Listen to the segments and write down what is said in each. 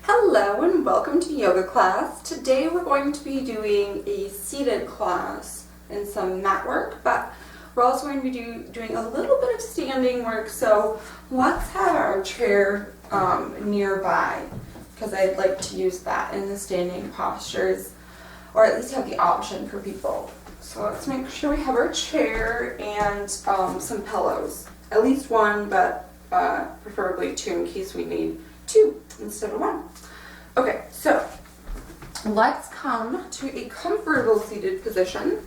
Hello and welcome to yoga class. Today we're going to be doing a seated class and some mat work, but we're also going to be doing a little bit of standing work. So let's have our chair nearby because I'd like to use that in the standing postures, or at least have the option for people. So let's make sure we have our chair and some pillows. At least one, but preferably two in case we need two instead of one. Okay, so let's come to a comfortable seated position,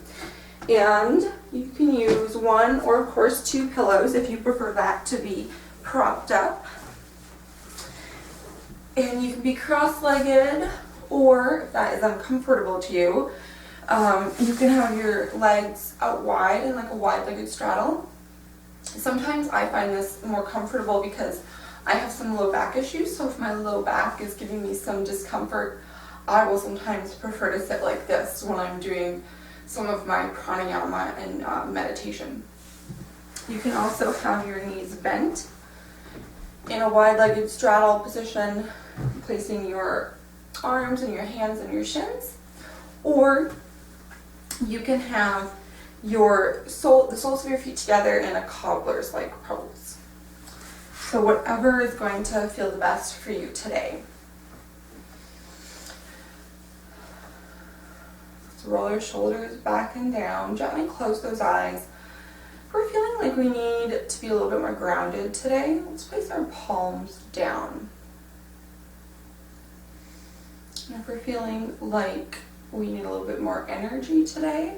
and you can use one or of course two pillows if you prefer that to be propped up. And you can be cross-legged, or if that is uncomfortable to you, you can have your legs out wide in like a wide-legged straddle. Sometimes I find this more comfortable because I have some low back issues, so if my low back is giving me some discomfort, I will sometimes prefer to sit like this when I'm doing some of my pranayama and meditation. You can also have your knees bent in a wide-legged straddle position, placing your arms and your hands and your shins, or you can have the soles of your feet together in a cobbler's like pose. So whatever is going to feel the best for you today. Let's roll your shoulders back and down. Gently close those eyes. If we're feeling like we need to be a little bit more grounded today, let's place our palms down. And if we're feeling like we need a little bit more energy today,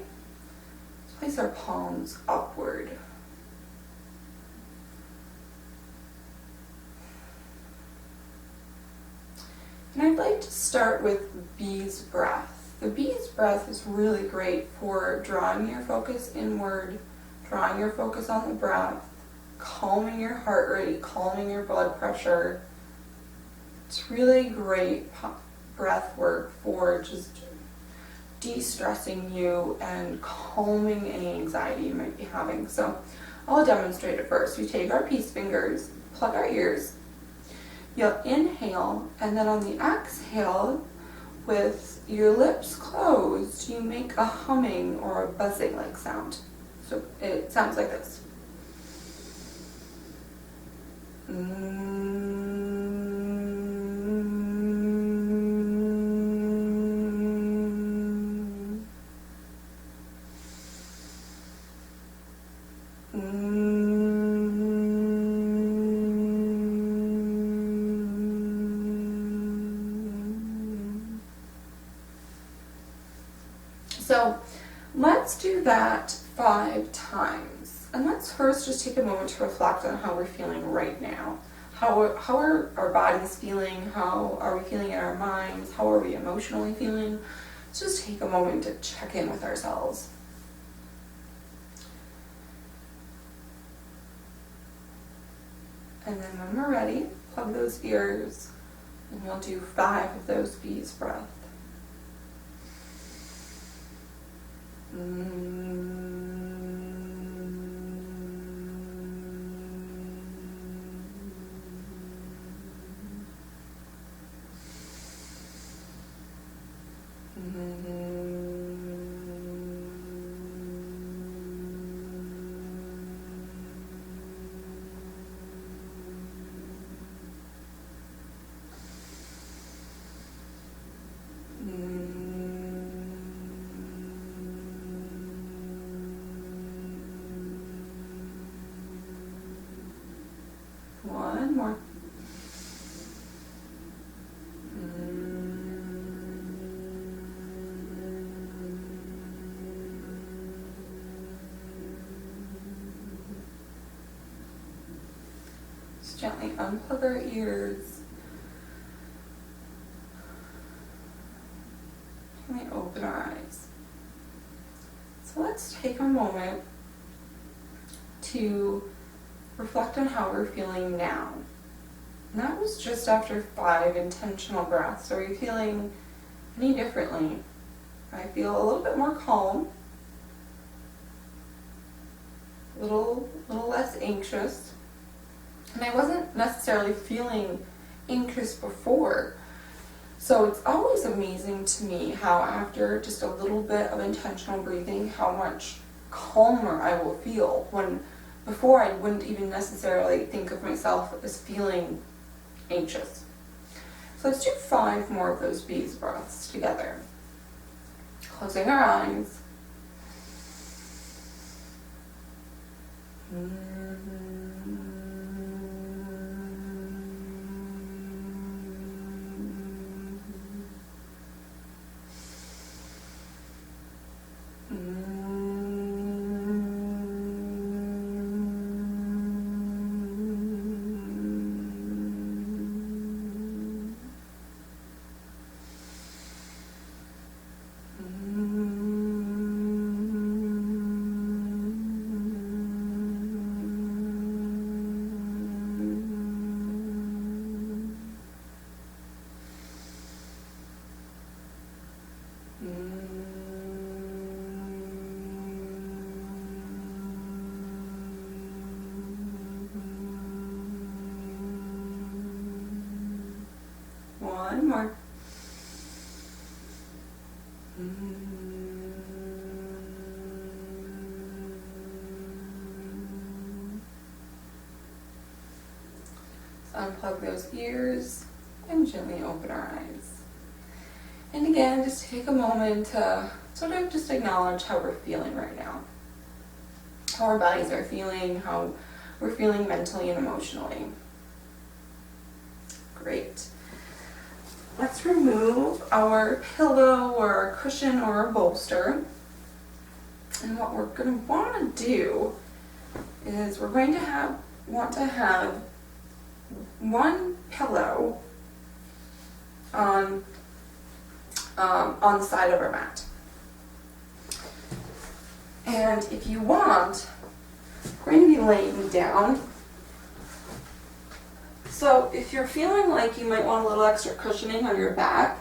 let's place our palms upward. And I'd like to start with bee's breath. The bee's breath is really great for drawing your focus inward, drawing your focus on the breath, calming your heart rate, calming your blood pressure. It's really great breath work for just de-stressing you and calming any anxiety you might be having. So I'll demonstrate it first. We take our peace fingers, plug our ears. You'll inhale, and then on the exhale, with your lips closed, you make a humming or a buzzing like sound. So it sounds like this. So let's do that 5 times. And let's first just take a moment to reflect on how we're feeling right now. How are our bodies feeling? How are we feeling in our minds? How are we emotionally feeling? Let's just take a moment to check in with ourselves. And then when we're ready, plug those ears, and we'll do 5 of those bees' breath. One more. Just gently unplug our ears. Gently open our eyes. So let's take a moment to reflect on how we're feeling now. And that was just after 5 intentional breaths. Are you feeling any differently? I feel a little bit more calm, a little less anxious. And I wasn't necessarily feeling anxious before. So it's always amazing to me how after just a little bit of intentional breathing, how much calmer I will feel, when before I wouldn't even necessarily think of myself as feeling anxious. So let's do 5 more of those bees breaths together. Closing our eyes. One more. So unplug those ears and gently open our eyes. And again, just take a moment to sort of just acknowledge how we're feeling right now. How our bodies are feeling, how we're feeling mentally and emotionally. Great. Let's remove our pillow or our cushion or our bolster. And what we're going to want to do is we're going to want to have one pillow on the side of our mat. And if you want, we're going to be laying down. So if you're feeling like you might want a little extra cushioning on your back,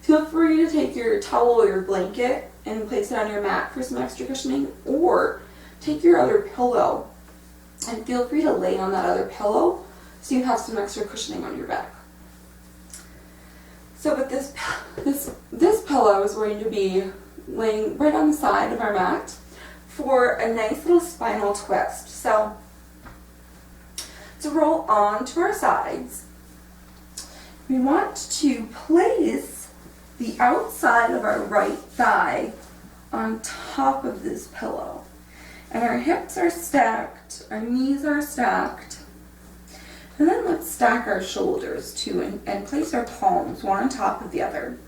feel free to take your towel or your blanket and place it on your mat for some extra cushioning, or take your other pillow and feel free to lay on that other pillow so you have some extra cushioning on your back. So with this pillow is going to be laying right on the side of our mat for a nice little spinal twist. So to roll onto our sides, we want to place the outside of our right thigh on top of this pillow. And our hips are stacked, our knees are stacked. And then let's stack our shoulders too and place our palms one on top of the other.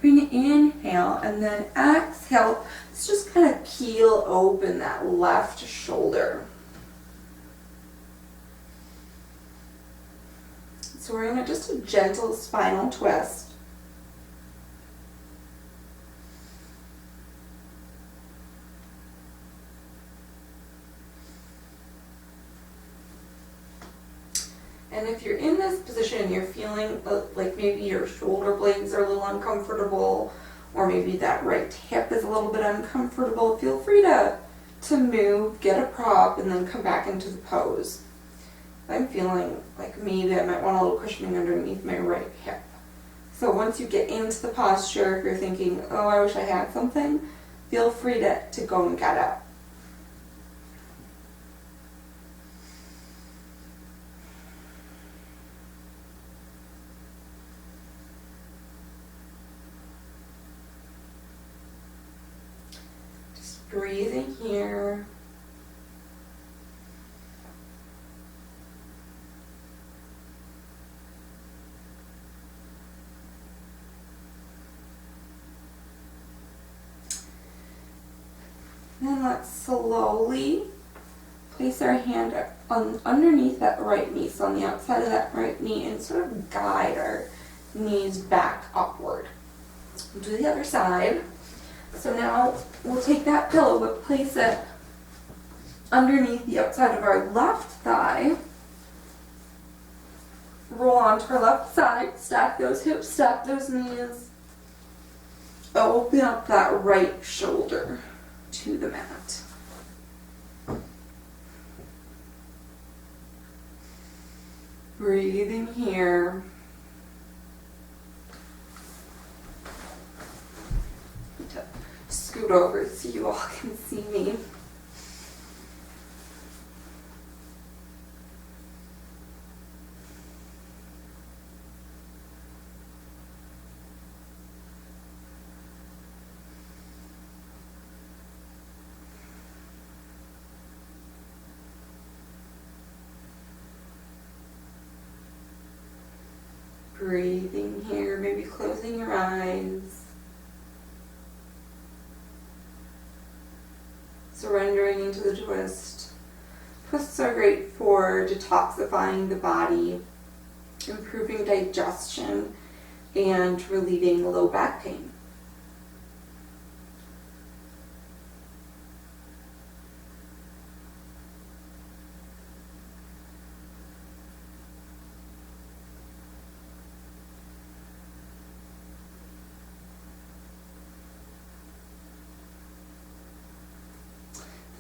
We're going to inhale and then exhale. Let's just kind of peel open that left shoulder. So we're in just a gentle spinal twist. And if you're in this position and you're feeling like maybe your shoulder blades are a little uncomfortable, or maybe that right hip is a little bit uncomfortable, feel free to move, get a prop, and then come back into the pose. I'm feeling like maybe I might want a little cushioning underneath my right hip. So once you get into the posture, if you're thinking, oh, I wish I had something, feel free to go and get it. Just breathing here. Then let's slowly place our hand underneath that right knee, so on the outside of that right knee, and sort of guide our knees back upward. We'll do the other side. So now we'll take that pillow but place it underneath the outside of our left thigh. Roll onto our left side, stack those hips, stack those knees. Open up that right shoulder to the mat. Breathing here. scoot over so you all can see me. Breathing here, maybe closing your eyes. Surrendering into the twist. Twists are great for detoxifying the body, improving digestion, and relieving low back pain.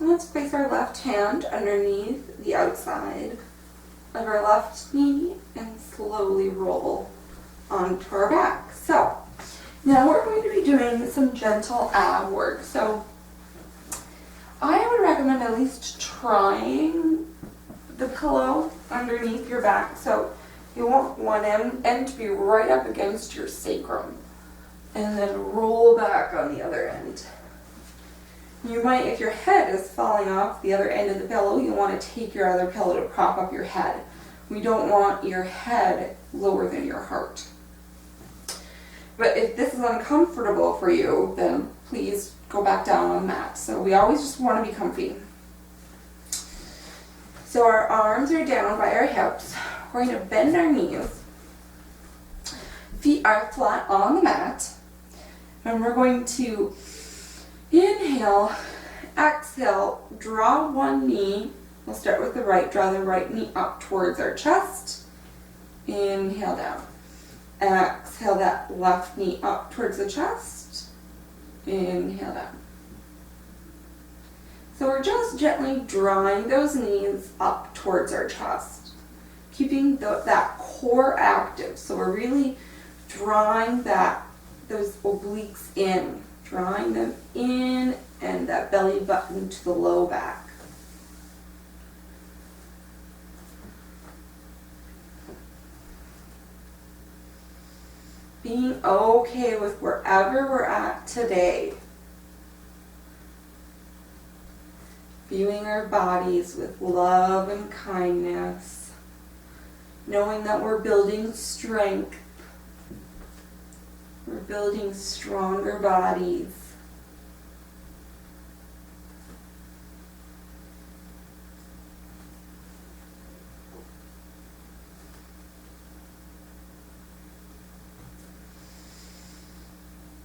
And let's place our left hand underneath the outside of our left knee and slowly roll onto our back. So now we're going to be doing some gentle ab work. So I would recommend at least trying the pillow underneath your back. So you want one end to be right up against your sacrum and then roll back on the other end. You might, if your head is falling off the other end of the pillow, you want to take your other pillow to prop up your head. We don't want your head lower than your heart. But if this is uncomfortable for you, then please go back down on the mat. So we always just want to be comfy. So our arms are down by our hips. We're going to bend our knees. Feet are flat on the mat. And we're going to inhale, exhale, draw one knee. We'll start with the right. Draw the right knee up towards our chest. Inhale down. Exhale that left knee up towards the chest. Inhale down. So we're just gently drawing those knees up towards our chest, keeping that core active. So we're really drawing those obliques in. Drawing them in and that belly button to the low back. Being okay with wherever we're at today. Viewing our bodies with love and kindness. Knowing that we're building strength. We're building stronger bodies.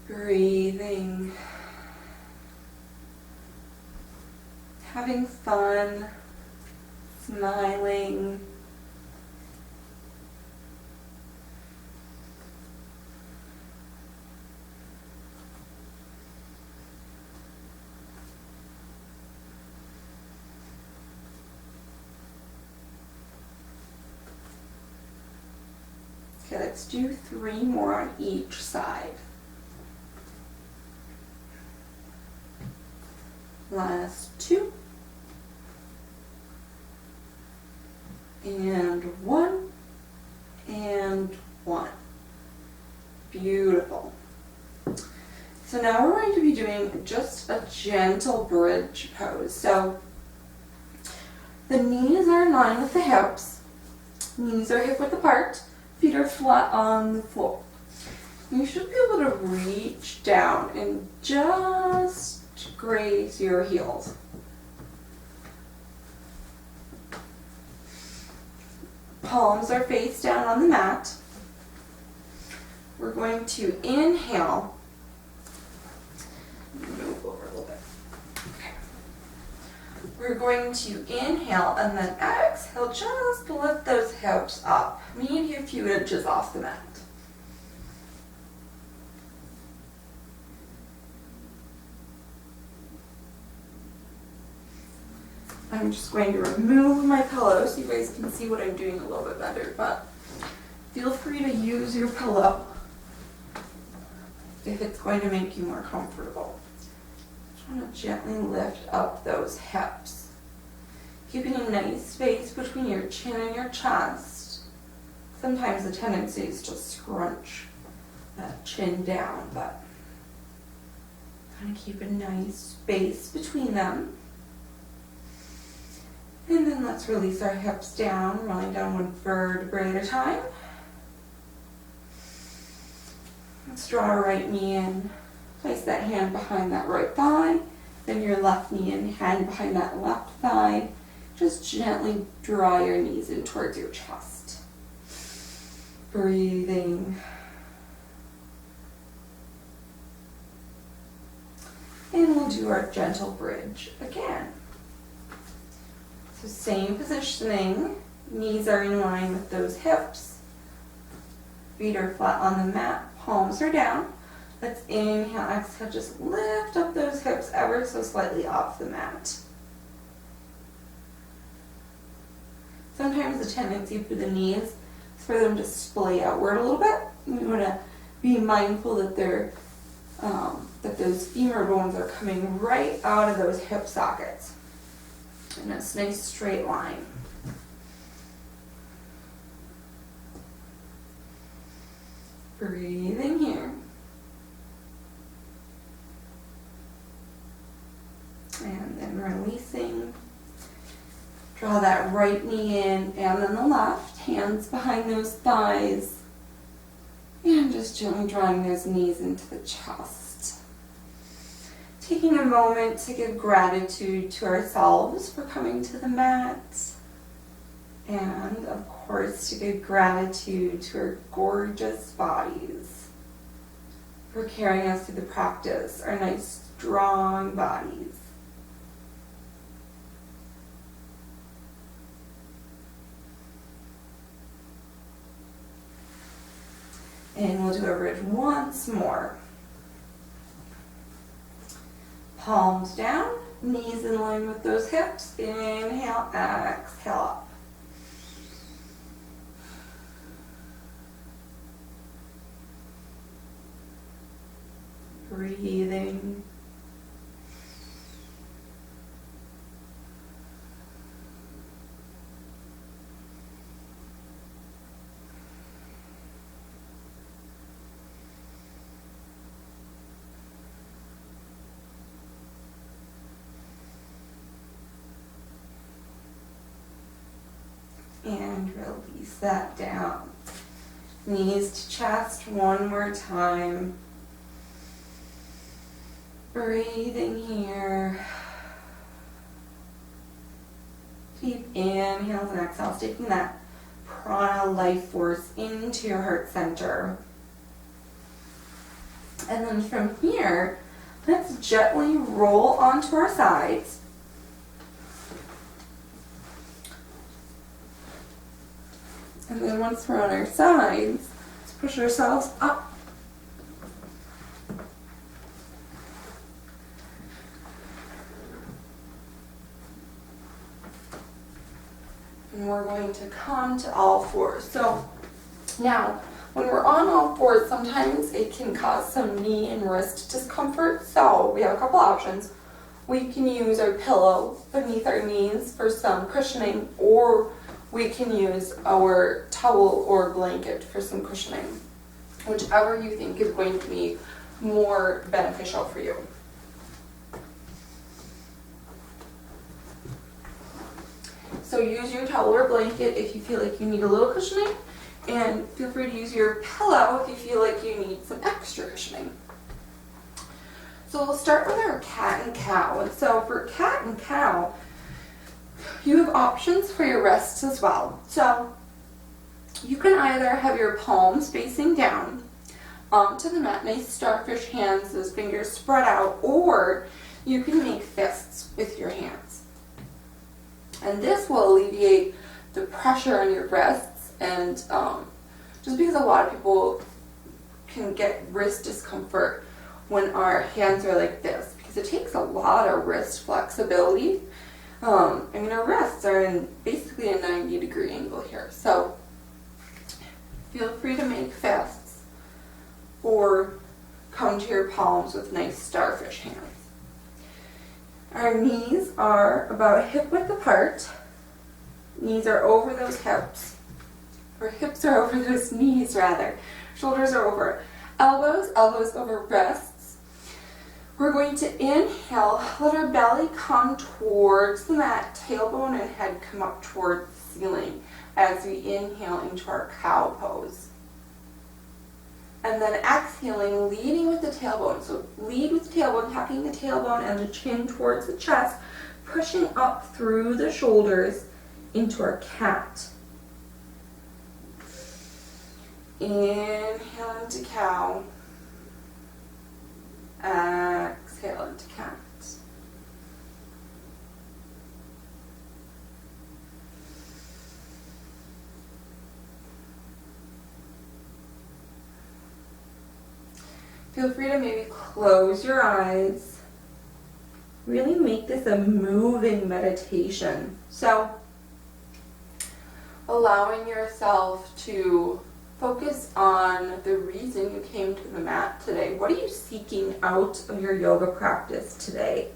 Breathing. Having fun. Smiling. Okay, let's do 3 more on each side. Last 2. And 1. And 1. Beautiful. So now we're going to be doing just a gentle bridge pose. So the knees are in line with the hips. Knees are hip width apart. Feet are flat on the floor. You should be able to reach down and just graze your heels. Palms are face down on the mat. We're going to inhale. Move over a little bit. Okay. We're going to inhale and then exhale, just lift those hips up, maybe a few inches off the mat. I'm just going to remove my pillow so you guys can see what I'm doing a little bit better, but feel free to use your pillow if it's going to make you more comfortable. want to gently lift up those hips, keeping a nice space between your chin and your chest. Sometimes the tendency is to scrunch that chin down, but kind of keep a nice space between them. And then let's release our hips down, rolling down one vertebrae at a time. Let's draw our right knee in. Place that hand behind that right thigh. Then your left knee in, hand behind that left thigh. Just gently draw your knees in towards your chest. Breathing. And we'll do our gentle bridge again. So same positioning, knees are in line with those hips. Feet are flat on the mat, palms are down. Let's inhale, exhale, just lift up those hips ever so slightly off the mat. Sometimes the tendency for the knees is for them to splay outward a little bit. We want to be mindful that that those femur bones are coming right out of those hip sockets in a nice straight line. Breathing here. And then releasing. Draw that right knee in and then the left. Hands behind those thighs. And just gently drawing those knees into the chest. Taking a moment to give gratitude to ourselves for coming to the mat. And of course to give gratitude to our gorgeous bodies for carrying us through the practice, our nice strong bodies. And we'll do a bridge once more. Palms down, knees in line with those hips. Inhale, exhale up. Breathing. And release that down. Knees to chest one more time. Breathing here. Deep inhales and exhales, taking that prana life force into your heart center. And then from here, let's gently roll onto our sides. And then once we're on our sides, let's push ourselves up. And we're going to come to all fours. So now, when we're on all fours, sometimes it can cause some knee and wrist discomfort. So we have a couple options. We can use our pillow beneath our knees for some cushioning, or we can use our towel or blanket for some cushioning, whichever you think is going to be more beneficial for you. So use your towel or blanket if you feel like you need a little cushioning, and feel free to use your pillow if you feel like you need some extra cushioning. So we'll start with our cat and cow. And so for cat and cow, you have options for your wrists as well. So you can either have your palms facing down onto the mat, nice starfish hands, those fingers spread out, or you can make fists with your hands. And this will alleviate the pressure on your wrists, and just because a lot of people can get wrist discomfort when our hands are like this, because it takes a lot of wrist flexibility. Our wrists are in basically a 90-degree angle here. So feel free to make fists or come to your palms with nice starfish hands. Our knees are about hip width apart. Knees are over those hips. Or hips are over those knees rather. Shoulders are over elbows, elbows over wrists. We're going to inhale, let our belly come towards the mat, tailbone and head come up towards the ceiling as we inhale into our cow pose. And then exhaling, leading with the tailbone. So lead with the tailbone, tucking the tailbone and the chin towards the chest, pushing up through the shoulders into our cat. Inhale into cow. Exhale into cat. Feel free to maybe close your eyes. Really make this a moving meditation. So, allowing yourself to focus on the reason you came to the mat today. What are you seeking out of your yoga practice today?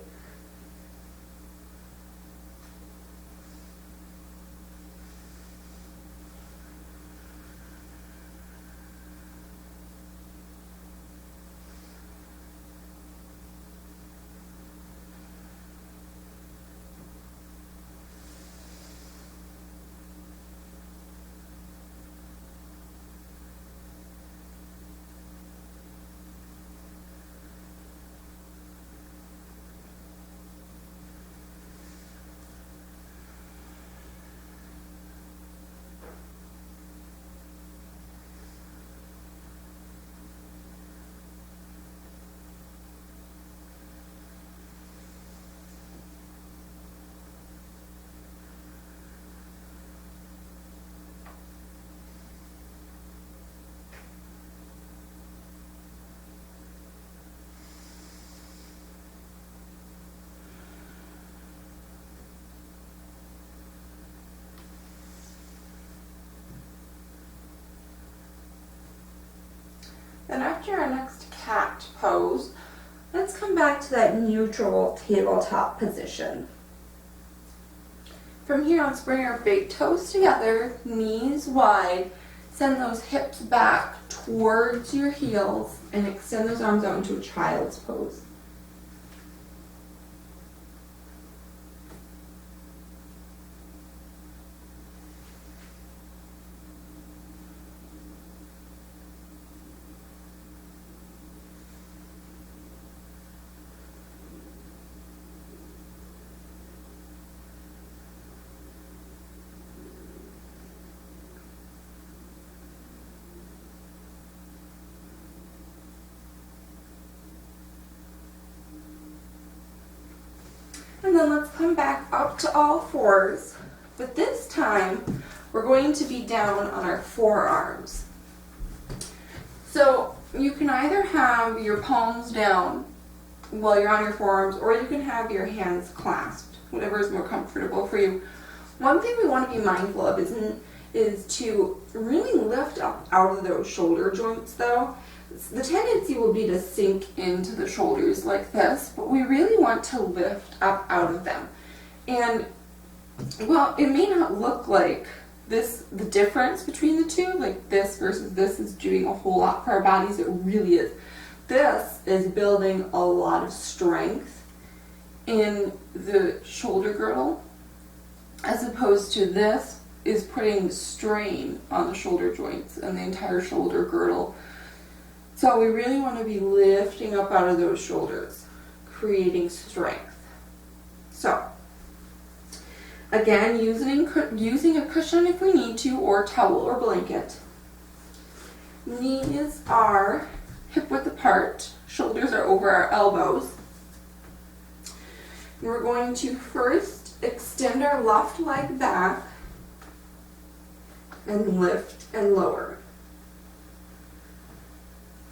Then after our next cat pose, let's come back to that neutral tabletop position. From here, let's bring our big toes together, knees wide, send those hips back towards your heels, and extend those arms out into a child's pose. And then let's come back up to all fours, but this time we're going to be down on our forearms. So you can either have your palms down while you're on your forearms, or you can have your hands clasped, whatever is more comfortable for you. One thing we want to be mindful of is to really lift up out of those shoulder joints though. The tendency will be to sink into the shoulders like this, but we really want to lift up out of them. And well, it may not look like this, the difference between the two, like this versus this is doing a whole lot for our bodies. It really is. This is building a lot of strength in the shoulder girdle, as opposed to this is putting strain on the shoulder joints and the entire shoulder girdle. So we really want to be lifting up out of those shoulders, creating strength. So, again, using a cushion if we need to, or towel or blanket. Knees are hip width apart, shoulders are over our elbows. We're going to first extend our left leg back and lift and lower.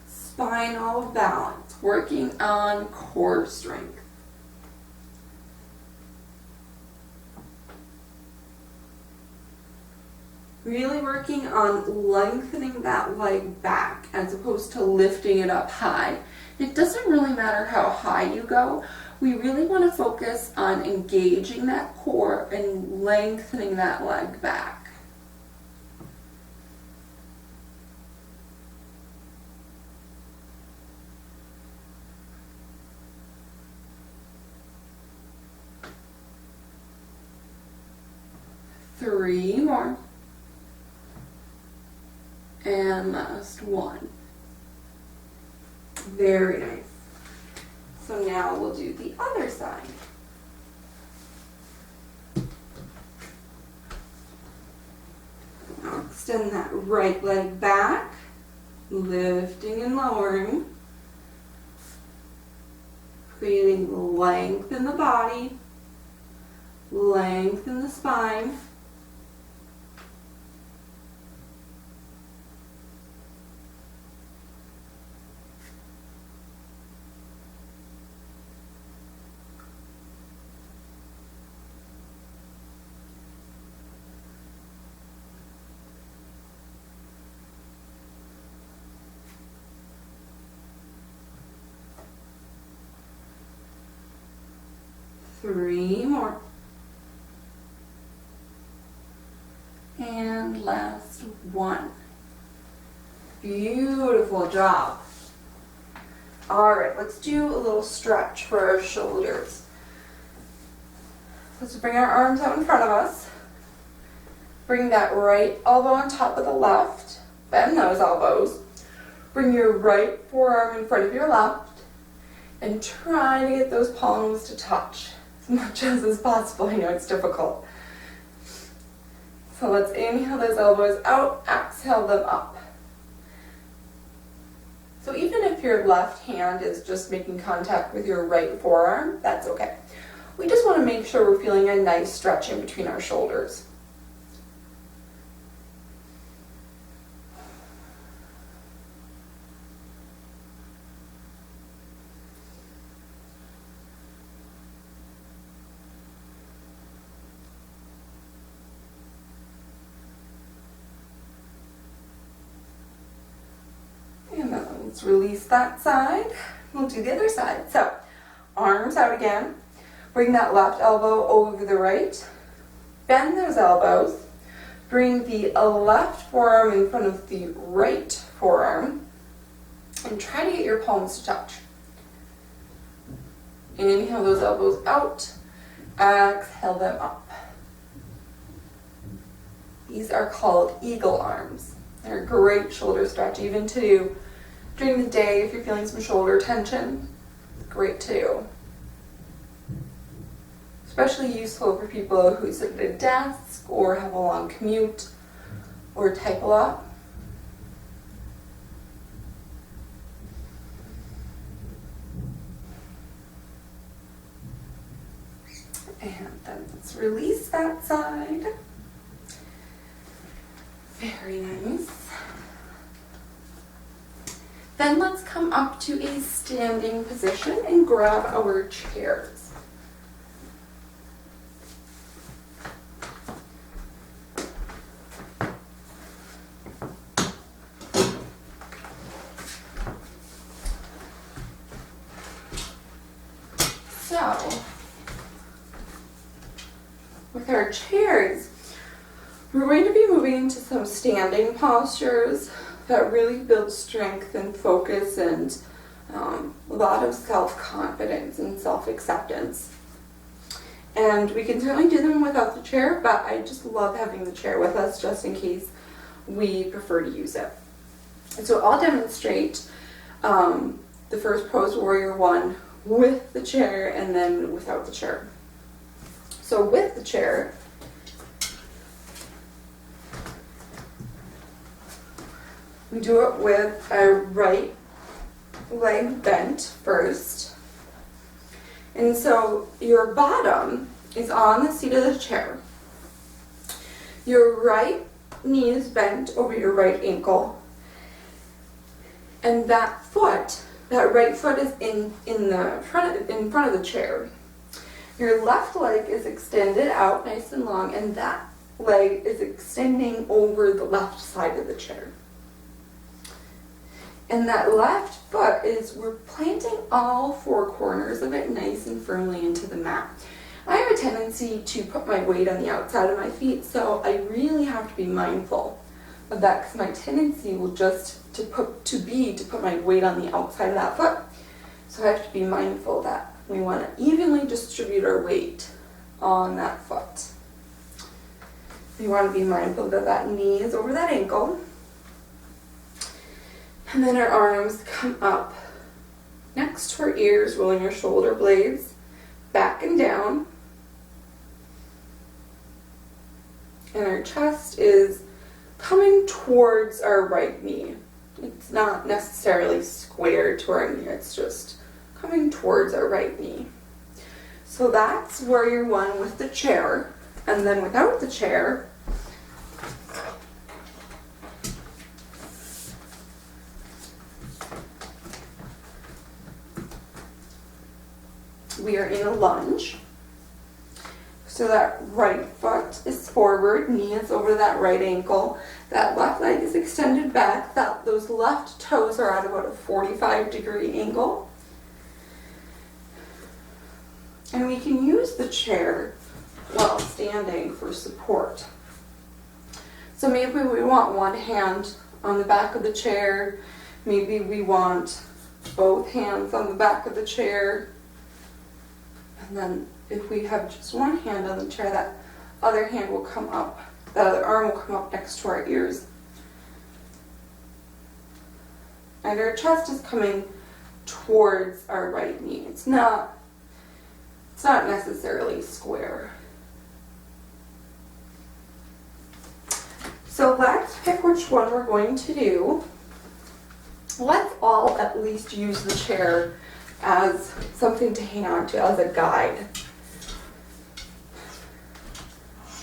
Spinal balance, working on core strength. Really working on lengthening that leg back as opposed to lifting it up high. It doesn't really matter how high you go. we really want to focus on engaging that core and lengthening that leg back. Three more. And last one. Very nice. So now we'll do the other side. Now extend that right leg back, lifting and lowering, creating length in the body, length in the spine. Three more. And last one. Beautiful job. All right, let's do a little stretch for our shoulders. Let's bring our arms out in front of us. Bring that right elbow on top of the left. Bend those elbows. Bring your right forearm in front of your left and try to get those palms to touch as much as is possible. I know it's difficult. So let's inhale those elbows out, exhale them up. So even if your left hand is just making contact with your right forearm, that's okay. We just want to make sure we're feeling a nice stretch in between our shoulders. Let's release that side. We'll do the other side. So, arms out again. Bring that left elbow over the right. Bend those elbows. Bring the left forearm in front of the right forearm. And try to get your palms to touch. Inhale those elbows out. Exhale them up. These are called eagle arms. They're a great shoulder stretch, even to do during the day if you're feeling some shoulder tension. Great to do. Especially useful for people who sit at a desk or have a long commute or type a lot. And then let's release that side. Very nice. Then let's come up to a standing position and grab our chairs. So, with our chairs, we're going to be moving into some standing postures that really build strength and focus and a lot of self-confidence and self-acceptance. And we can certainly do them without the chair, but I just love having the chair with us just in case we prefer to use it. And so I'll demonstrate the first pose, Warrior One, with the chair and then without the chair. So with the chair, we do it with our right leg bent first. And so your bottom is on the seat of the chair. Your right knee is bent over your right ankle. And that right foot is in front of the chair. Your left leg is extended out nice and long, and that leg is extending over the left side of the chair. And that left foot we're planting all four corners of it nice and firmly into the mat. I have a tendency to put my weight on the outside of my feet, so I really have to be mindful of that, because my tendency will just to put my weight on the outside of that foot. So I have to be mindful that we want to evenly distribute our weight on that foot. You want to be mindful that that knee is over that ankle. And then our arms come up next to our ears, rolling our shoulder blades back and down. And our chest is coming towards our right knee. It's not necessarily square to our knee, it's just coming towards our right knee. So that's warrior one with the chair. And then without the chair, we are in a lunge. So that right foot is forward, knee is over that right ankle, that left leg is extended back, those left toes are at about a 45-degree angle. And we can use the chair while standing for support. So maybe we want one hand on the back of the chair, maybe we want both hands on the back of the chair. And then if we have just one hand on the chair, that other hand will come up, that other arm will come up next to our ears. And our chest is coming towards our right knee. It's not necessarily square. So let's pick which one we're going to do. Let's all at least use the chair as something to hang on to, as a guide.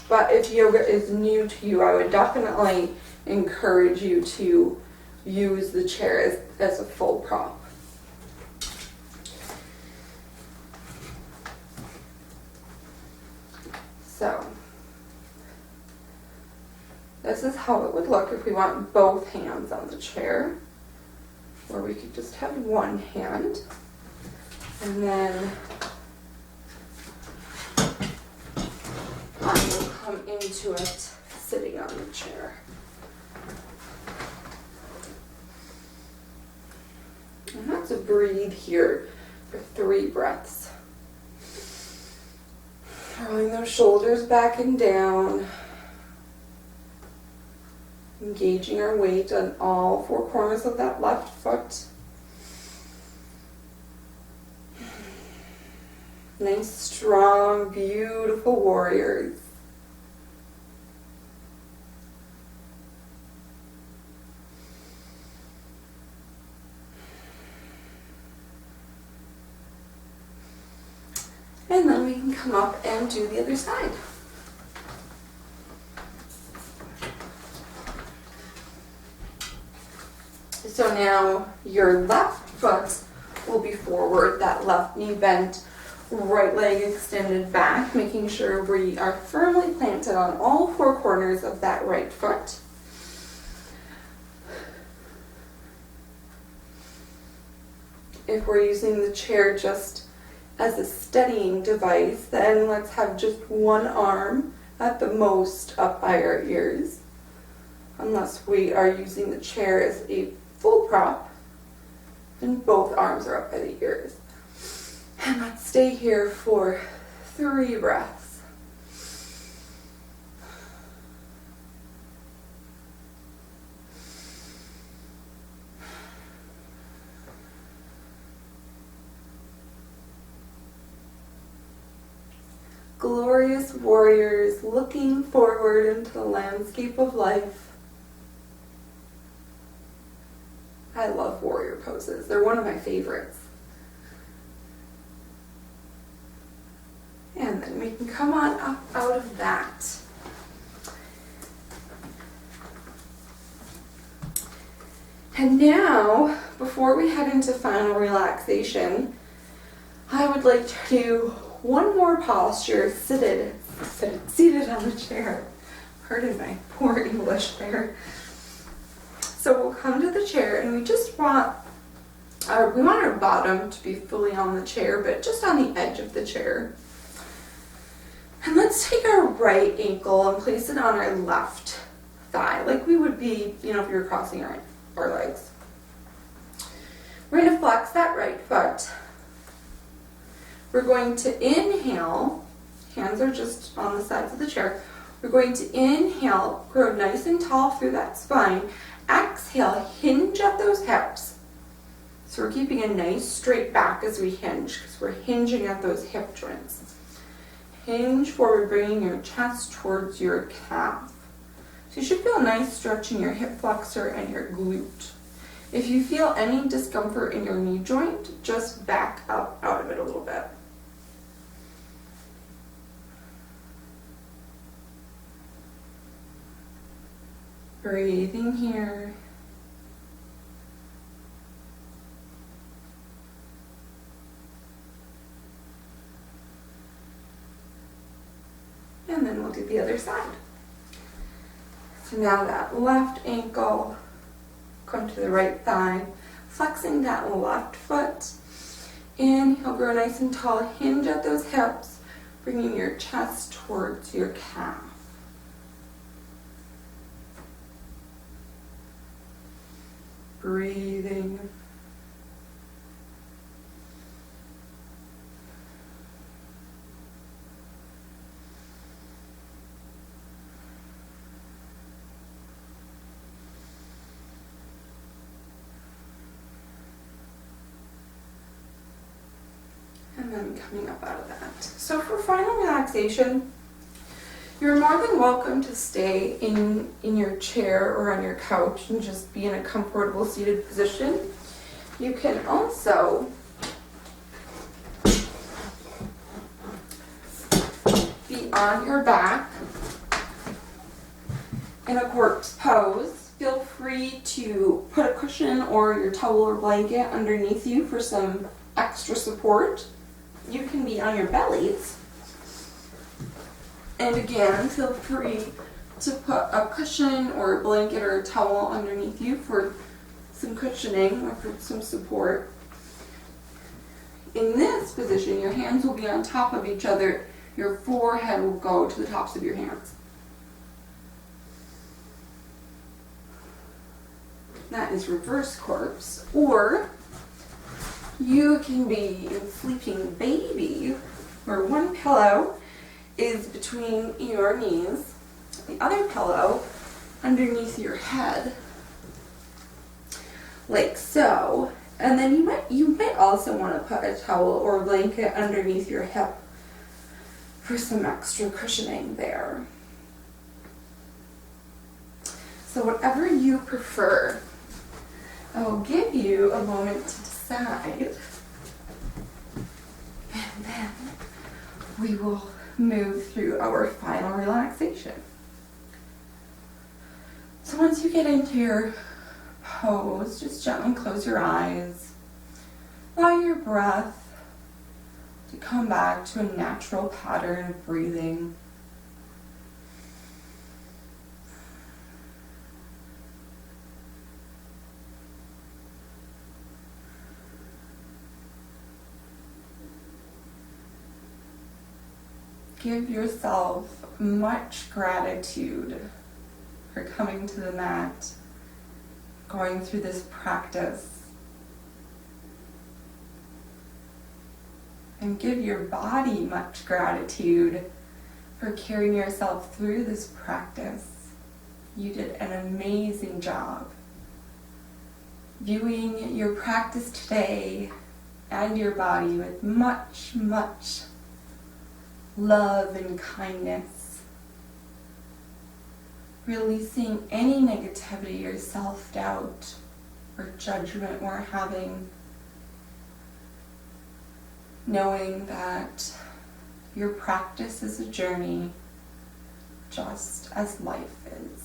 But if yoga is new to you, I would definitely encourage you to use the chair as a full prop. So, this is how it would look if we want both hands on the chair, or we could just have one hand. And then I will come into it sitting on the chair. And let's breathe here for 3 breaths. Rolling those shoulders back and down. Engaging our weight on all 4 corners of that left foot. Nice, strong, beautiful warriors. And then we can come up and do the other side. So now your left foot will be forward, that left knee bent, right leg extended back, making sure we are firmly planted on all 4 corners of that right foot. If we're using the chair just as a steadying device, then let's have just one arm at the most up by our ears. Unless we are using the chair as a full prop, then both arms are up by the ears. And let's stay here for 3 breaths. Glorious warriors looking forward into the landscape of life. I love warrior poses. They're one of my favorites. And then we can come on up out of that. And now, before we head into final relaxation, I would like to do one more posture seated on the chair. Pardon my poor English there. So So we'll come to the chair and we just want our bottom to be fully on the chair, but just on the edge of the chair. And let's take our right ankle and place it on our left thigh, like we would be, if you were crossing our legs. We're going to flex that right foot. We're going to inhale, hands are just on the sides of the chair. We're going to inhale, grow nice and tall through that spine. Exhale, hinge at those hips. So we're keeping a nice straight back as we hinge, because we're hinging at those hip joints. Hinge forward, bringing your chest towards your calf. So you should feel a nice stretch in your hip flexor and your glute. If you feel any discomfort in your knee joint, just back up out of it a little bit. Breathing here. And then we'll do the other side. So now that left ankle, come to the right thigh, flexing that left foot. Inhale, grow nice and tall, hinge at those hips, bringing your chest towards your calf. Breathing. And then coming up out of that. So for final relaxation, you're more than welcome to stay in your chair or on your couch and just be in a comfortable seated position. You can also be on your back in a corpse pose. Feel free to put a cushion or your towel or blanket underneath you for some extra support. You can be on your bellies. And again, feel free to put a cushion or a blanket or a towel underneath you for some cushioning or for some support. In this position, your hands will be on top of each other. Your forehead will go to the tops of your hands. That is reverse corpse. Or you can be in sleeping baby, where one pillow is between your knees, the other pillow underneath your head, like so. And then you might also want to put a towel or a blanket underneath your hip for some extra cushioning there. So whatever you prefer, I will give you a moment to decide, and then we will move through our final relaxation. So once you get into your pose, just gently close your eyes. Allow your breath to come back to a natural pattern of breathing. Give yourself much gratitude for coming to the mat, going through this practice. And give your body much gratitude for carrying yourself through this practice. You did an amazing job. Viewing your practice today and your body with much, much love and kindness. Releasing any negativity or self-doubt or judgment we're having. Knowing that your practice is a journey, just as life is.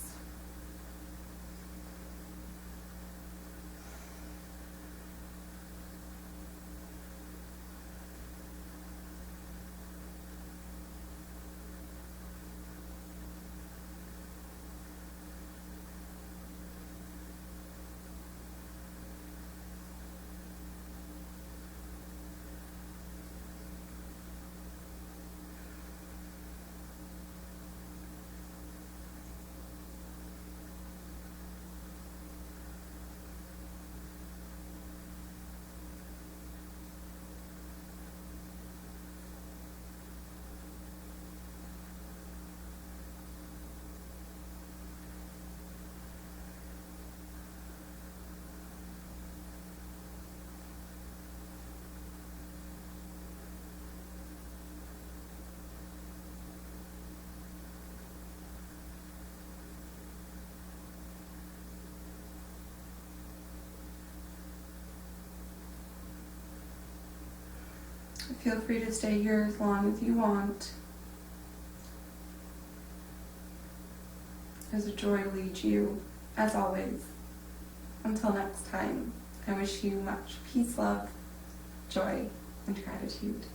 Feel free to stay here as long as you want. It was a joy to lead you, as always. Until next time, I wish you much peace, love, joy, and gratitude.